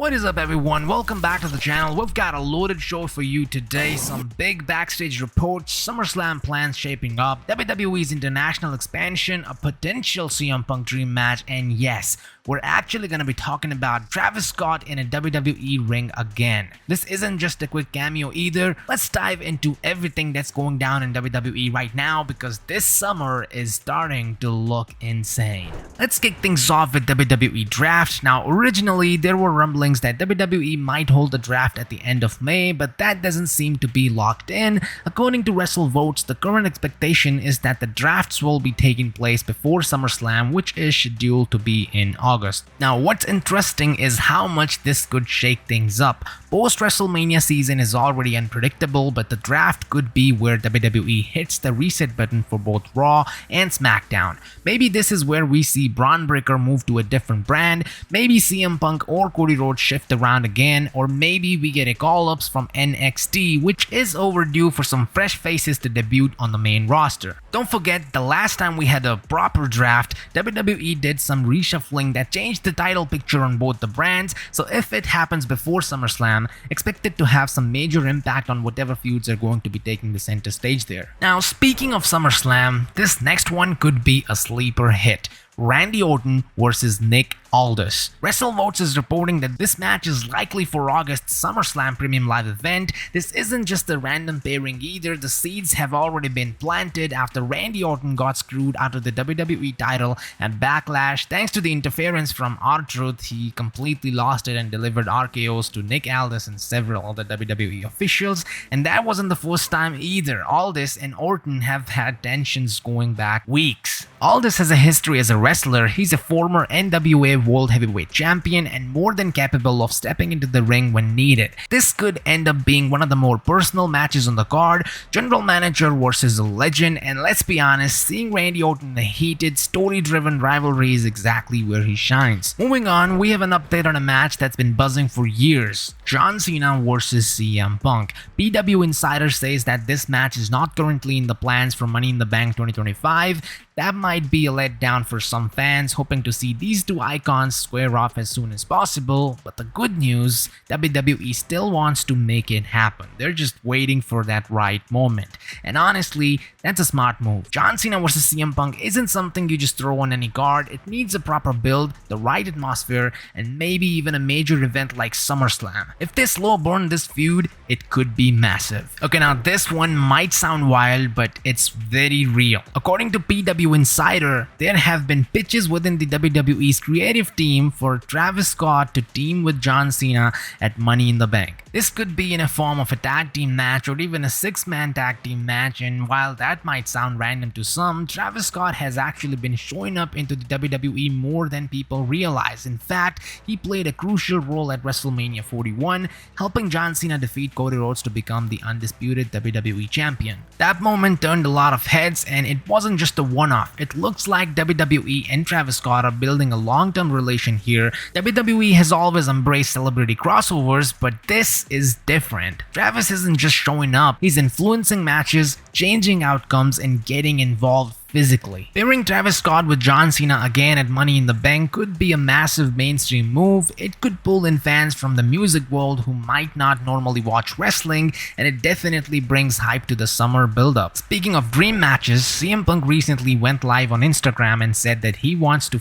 What is up, everyone? Welcome back to the channel. We've got a loaded show for you today. Some big backstage reports, SummerSlam plans shaping up, WWE's international expansion, a potential CM Punk dream match, and yes, we're actually going to be talking about Travis Scott in a WWE ring again. This isn't just a quick cameo either. Let's dive into everything that's going down in WWE right now because this summer is starting to look insane. Let's kick things off with WWE Draft. Now, originally, there were rumblings that WWE might hold a draft at the end of May, but that doesn't seem to be locked in. According to WrestleVotes, the current expectation is that the drafts will be taking place before SummerSlam, which is scheduled to be in August. Now, what's interesting is how much this could shake things up. Post-WrestleMania season is already unpredictable, but the draft could be where WWE hits the reset button for both Raw and SmackDown. Maybe this is where we see Braun Breaker move to a different brand, maybe CM Punk or Cody Rhodes shift around again, or maybe we get a call-ups from NXT, which is overdue for some fresh faces to debut on the main roster. Don't forget, the last time we had a proper draft, WWE did some reshuffling that changed the title picture on both the brands, so if it happens before SummerSlam, expect it to have some major impact on whatever feuds are going to be taking the center stage there. Now, speaking of SummerSlam, this next one could be a sleeper hit. Randy Orton versus Nick Aldis. WrestleVotes is reporting that this match is likely for August's SummerSlam Premium Live event. This isn't just a random pairing either. The seeds have already been planted after Randy Orton got screwed out of the WWE title at Backlash. Thanks to the interference from R-Truth, he completely lost it and delivered RKOs to Nick Aldis and several other WWE officials. And that wasn't the first time either. Aldis and Orton have had tensions going back weeks. Aldis has a history as a wrestler. He's a former NWA World Heavyweight Champion and more than capable of stepping into the ring when needed. This could end up being one of the more personal matches on the card, general manager versus a legend, and let's be honest, seeing Randy Orton in a heated, story-driven rivalry is exactly where he shines. Moving on, we have an update on a match that's been buzzing for years. John Cena versus CM Punk. PW Insider says that this match is not currently in the plans for Money in the Bank 2025. That might be a letdown for some fans hoping to see these two icons square off as soon as possible, but the good news, WWE still wants to make it happen. They're just waiting for that right moment. And honestly, that's a smart move. John Cena versus CM Punk isn't something you just throw on any card. It needs a proper build, the right atmosphere, and maybe even a major event like SummerSlam. If they slow burn this feud, it could be massive. Okay, now this one might sound wild, but it's very real. According to PW Insider, there have been pitches within the WWE's creative team for Travis Scott to team with John Cena at Money in the Bank. This could be in a form of a tag team match or even a 6-man tag team match, and while that might sound random to some, Travis Scott has actually been showing up into the WWE more than people realize. In fact, he played a crucial role at WrestleMania 41, helping John Cena defeat Cody Rhodes to become the undisputed WWE champion. That moment turned a lot of heads, and it wasn't just a one-off. It looks like WWE and Travis Scott are building a long-term relation here. WWE has always embraced celebrity crossovers, but this is different. Travis isn't just showing up, he's influencing matches, changing outcomes, and getting involved physically. Pairing Travis Scott with John Cena again at Money in the Bank could be a massive mainstream move. It could pull in fans from the music world who might not normally watch wrestling, and it definitely brings hype to the summer build-up. Speaking of dream matches, CM Punk recently went live on Instagram and said that he wants to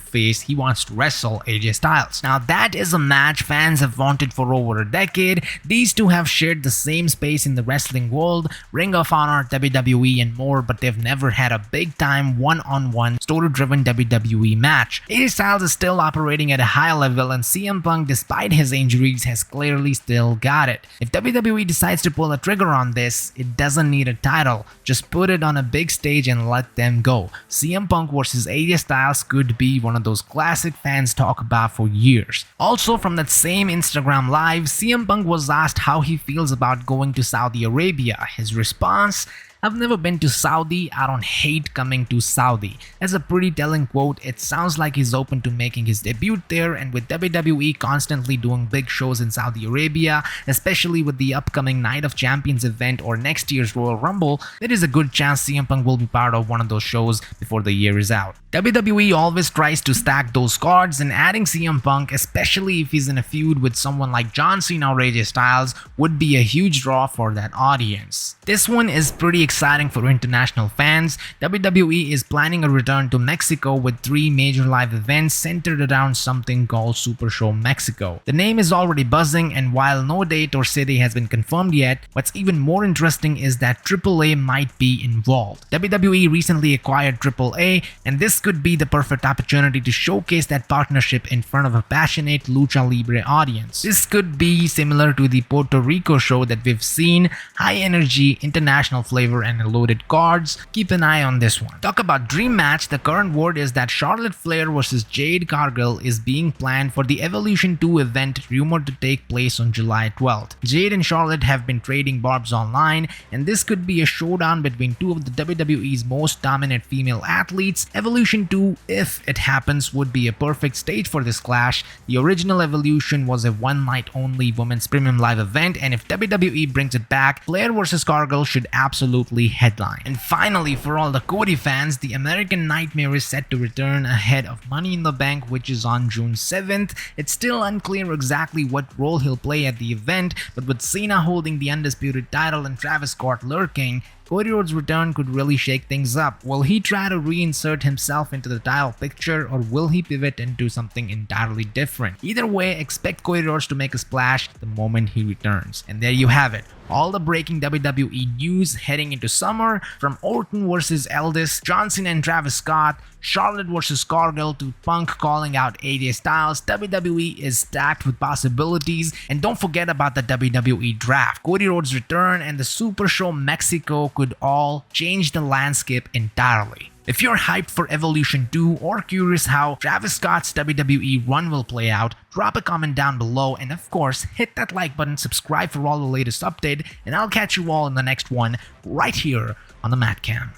wrestle AJ Styles. Now that is a match fans have wanted for over a decade. These two have shared the same space in the wrestling world, Ring of Honor, WWE, and more, but they've never had a big-time one-on-one story-driven WWE match. AJ Styles is still operating at a high level, and CM Punk, despite his injuries, has clearly still got it. If WWE decides to pull a trigger on this, it doesn't need a title. Just put it on a big stage and let them go. CM Punk versus AJ Styles could be one of those classic fans talk about for years. Also, from that same Instagram live, CM Punk was asked how he feels about going to Saudi Arabia. His response: "I've never been to Saudi, I don't hate coming to Saudi." That's a pretty telling quote. It sounds like he's open to making his debut there, and with WWE constantly doing big shows in Saudi Arabia, especially with the upcoming Night of Champions event or next year's Royal Rumble, there is a good chance CM Punk will be part of one of those shows before the year is out. WWE always tries to stack those cards, and adding CM Punk, especially if he's in a feud with someone like John Cena or AJ Styles, would be a huge draw for that audience. This one is pretty exciting for international fans. WWE is planning a return to Mexico with 3 major live events centered around something called Super Show Mexico. The name is already buzzing, and while no date or city has been confirmed yet, what's even more interesting is that AAA might be involved. WWE recently acquired AAA, and this could be the perfect opportunity to showcase that partnership in front of a passionate Lucha Libre audience. This could be similar to the Puerto Rico show that we've seen: high energy, international flavor, and loaded cards. Keep an eye on this one. Talk about dream match. The current word is that Charlotte Flair vs Jade Cargill is being planned for the Evolution 2 event, rumored to take place on July 12th. Jade and Charlotte have been trading barbs online, and this could be a showdown between 2 of the WWE's most dominant female athletes. Evolution 2, if it happens, would be a perfect stage for this clash. The original Evolution was a one-night only women's premium live event, and if WWE brings it back, Flair vs Cargill should absolutely headline. And finally, for all the Cody fans, the American Nightmare is set to return ahead of Money in the Bank, which is on June 7th. It's still unclear exactly what role he'll play at the event, but with Cena holding the undisputed title and Travis Scott lurking, Cody Rhodes' return could really shake things up. Will he try to reinsert himself into the title picture, or will he pivot into something entirely different? Either way, expect Cody Rhodes to make a splash the moment he returns. And there you have it. All the breaking WWE news heading into summer, from Orton vs Aldis, John Cena and Travis Scott, Charlotte vs Cargill, to Punk calling out AJ Styles. WWE is stacked with possibilities, and don't forget about the WWE draft. Cody Rhodes' return and the Super Show Mexico could all change the landscape entirely. If you're hyped for Evolution 2 or curious how Travis Scott's WWE run will play out, drop a comment down below, and of course, hit that like button, subscribe for all the latest update, and I'll catch you all in the next one right here on the Matcam.